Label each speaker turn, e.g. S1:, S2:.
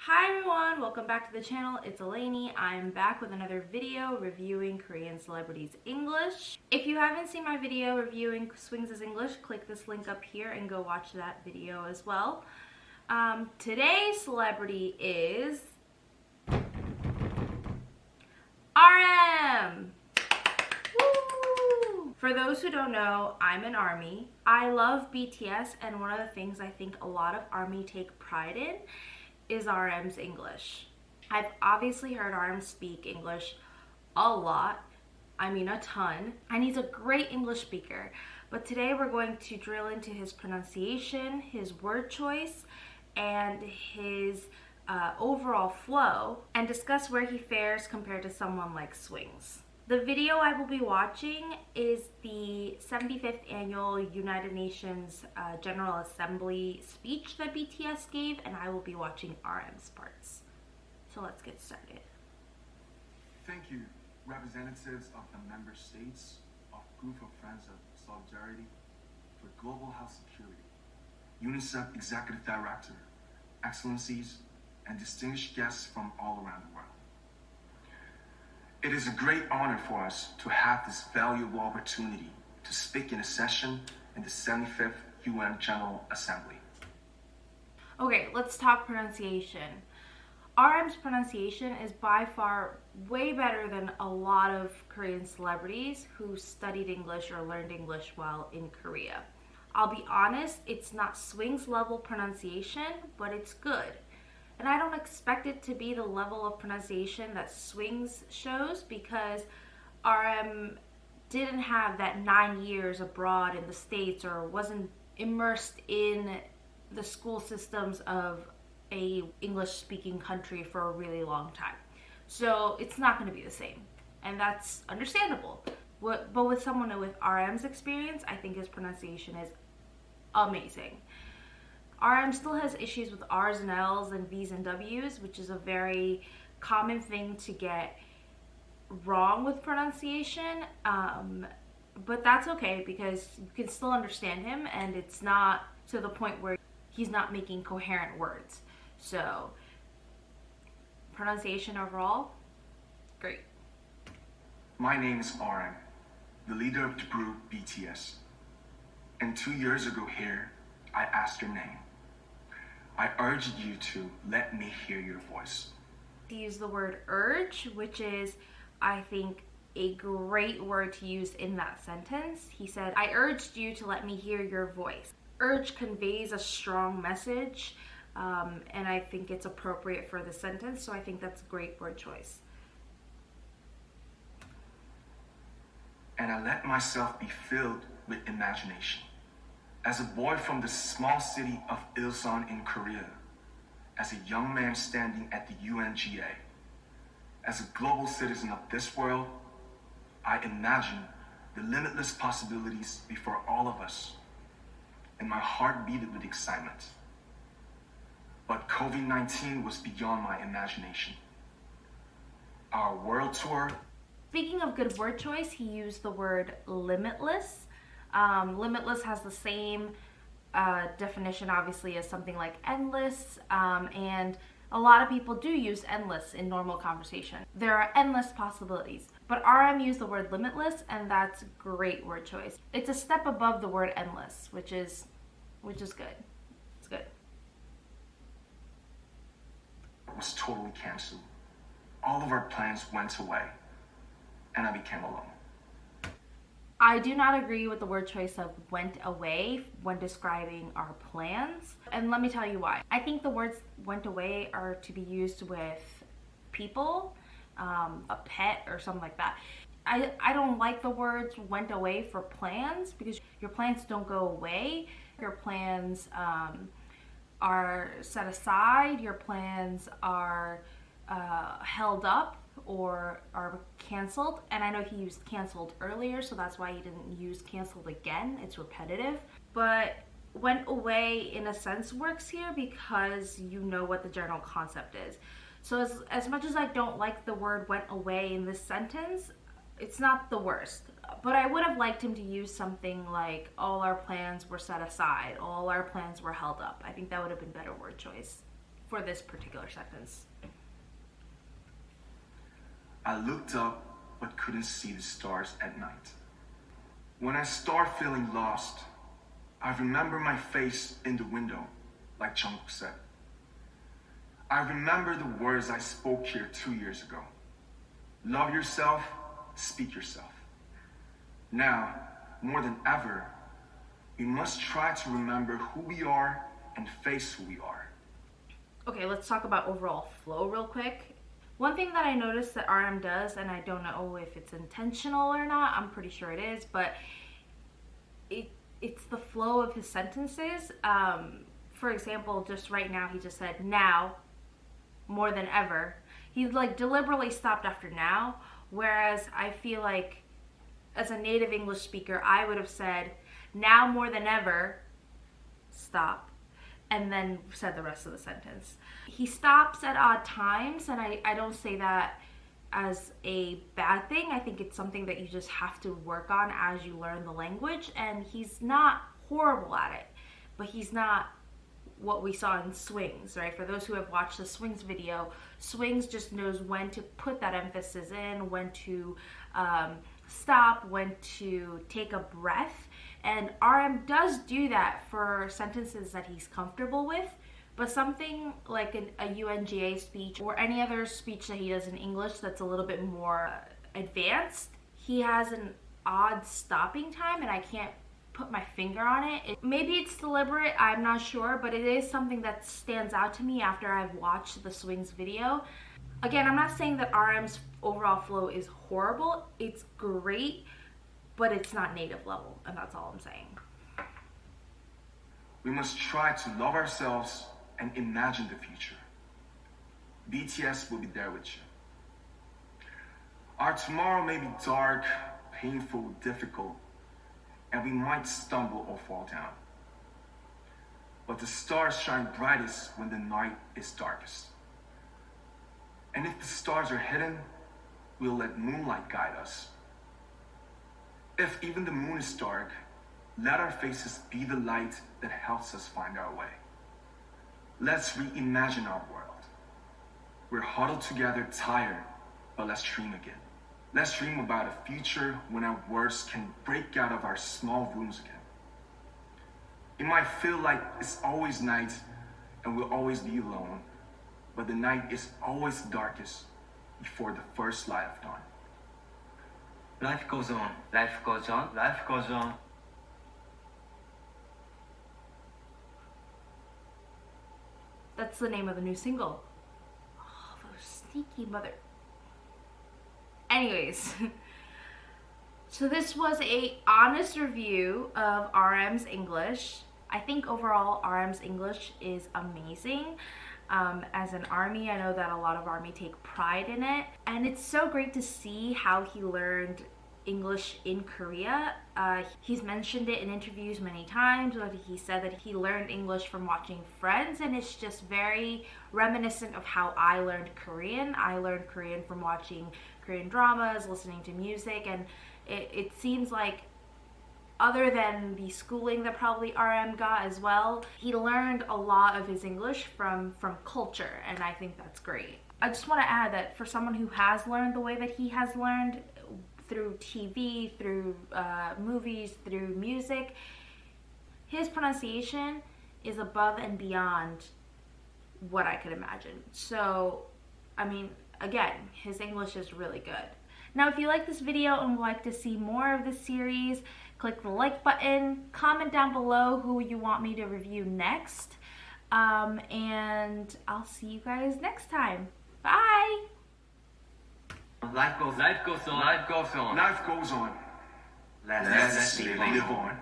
S1: Hi everyone, welcome back to the channel. It's Eleni. I'm back with another video reviewing Korean celebrities English. If you haven't seen my video reviewing Swings' English, click this link up here and go watch that video as well. Today's celebrity is RM! Woo! For those who don't know, I'm an ARMY. I love BTS, and one of the things I think a lot of ARMY take pride in is RM's English. I've obviously heard RM speak English a lot, I mean a ton, and he's a great English speaker. But today we're going to drill into his pronunciation, his word choice, and his overall flow, and discuss where he fares compared to someone like Swings. The video I will be watching is the 75th Annual United Nations General Assembly speech that BTS gave, and I will be watching RM's parts. So let's get started.
S2: Thank you, representatives of the member states of Group of Friends of Solidarity for Global Health Security, UNICEF Executive Director, Excellencies, and distinguished guests from all around the world. It is a great honor for us to have this valuable opportunity to speak in a session in the 75th UN General Assembly.
S1: Okay, let's talk pronunciation. RM's pronunciation is by far way better than a lot of Korean celebrities who studied English or learned English while in Korea. I'll be honest, it's not Swings level pronunciation, but it's good. And I don't expect it to be the level of pronunciation that Swings shows because RM didn't have that 9 years abroad in the States or wasn't immersed in the school systems of a English-speaking country for a really long time. So it's not going to be the same. And that's understandable. But with someone with RM's experience, I think his pronunciation is amazing. RM still has issues with R's and L's and V's and W's, which is a very common thing to get wrong with pronunciation. But that's okay because you can still understand him and it's not to the point where he's not making coherent words. So, pronunciation overall, great.
S2: My name is RM, the leader of the group BTS. And 2 years ago here, I asked your name. I urged you to let me hear your voice.
S1: He used the word urge, which is, I think, a great word to use in that sentence. He said, I urged you to let me hear your voice. Urge conveys a strong message, and I think it's appropriate for the sentence, so I think that's a great word choice.
S2: And I let myself be filled with imagination. As a boy from the small city of Ilsan in Korea, as a young man standing at the UNGA, as a global citizen of this world, I imagine the limitless possibilities before all of us, and my heart beat with excitement. But COVID-19 was beyond my imagination. Our world tour.
S1: Speaking of good word choice, he used the word limitless. Limitless has the same definition, obviously, as something like endless, and a lot of people do use endless in normal conversation. There are endless possibilities, but RM used the word limitless, and that's great word choice. It's a step above the word endless, which is good. It's good.
S2: It was totally canceled. All of our plans went away, and I became alone.
S1: I do not agree with the word choice of went away when describing our plans. And let me tell you why. I think the words went away are to be used with people, a pet or something like that. I don't like the words went away for plans because your plans don't go away. Your plans are set aside. Your plans are held up or are canceled, and I know he used canceled earlier, so that's why he didn't use canceled again. It's repetitive. But went away in a sense works here because you know what the general concept is. So as much as I don't like the word went away in this sentence, it's not the worst. But I would have liked him to use something like all our plans were set aside, all our plans were held up. I think that would have been better word choice. for this particular sentence.
S2: I looked up but couldn't see the stars at night. When I start feeling lost, I remember my face in the window, like Jungkook said. I remember the words I spoke here 2 years ago. Love yourself, speak yourself. Now, more than ever, we must try to remember who we are and face who we are.
S1: Okay, let's talk about overall flow real quick. One thing that I noticed that RM does, and I don't know if it's intentional or not, I'm pretty sure it is, but it's the flow of his sentences. For example, just right now, he just said, now, more than ever. He like deliberately stopped after now, whereas I feel like as a native English speaker, I would have said, now more than ever, stop, and then said the rest of the sentence. He stops at odd times, and I don't say that as a bad thing. I think it's something that you just have to work on as you learn the language, and he's not horrible at it, but he's not what we saw in Swings, right? For those who have watched the Swings video, Swings just knows when to put that emphasis in, when to stop, when to take a breath, and RM does do that for sentences that he's comfortable with. But something like a UNGA speech or any other speech that he does in English that's a little bit more advanced, he has an odd stopping time, and I can't put my finger on it. Maybe it's deliberate, I'm not sure, but it is something that stands out to me after I've watched the Swings video. Again, I'm not saying that RM's overall flow is horrible. It's great, but it's not native level, and that's all I'm saying.
S2: We must try to love ourselves and imagine the future. BTS will be there with you. Our tomorrow may be dark, painful, difficult, and we might stumble or fall down. But the stars shine brightest when the night is darkest. And if the stars are hidden, we'll let moonlight guide us. If even the moon is dark, let our faces be the light that helps us find our way. Let's reimagine our world. We're huddled together, tired, but let's dream again. Let's dream about a future when our words can break out of our small rooms again. It might feel like it's always night and we'll always be alone, but the night is always darkest before the first light of dawn.
S3: Life goes on. Life goes on. Life goes on.
S1: That's the name of the new single. Oh, those sneaky mother. Anyways, so this was a honest review of RM's English. I think overall RM's English is amazing. As an ARMY, I know that a lot of ARMY take pride in it, and it's so great to see how he learned English in Korea. He's mentioned it in interviews many times, but he said that he learned English from watching Friends, and it's just very reminiscent of how I learned Korean. I learned Korean from watching Korean dramas, listening to music, and it seems like other than the schooling that probably RM got as well, he learned a lot of his English from culture, and I think that's great. I just want to add that for someone who has learned the way that he has learned through TV, through movies, through music, his pronunciation is above and beyond what I could imagine. So, I mean, again, his English is really good. Now, if you like this video and would like to see more of this series, click the like button, comment down below who you want me to review next, and I'll see you guys next time. Bye!
S3: Life goes on. Life goes on.
S2: Life goes on.
S3: Let's
S2: live on.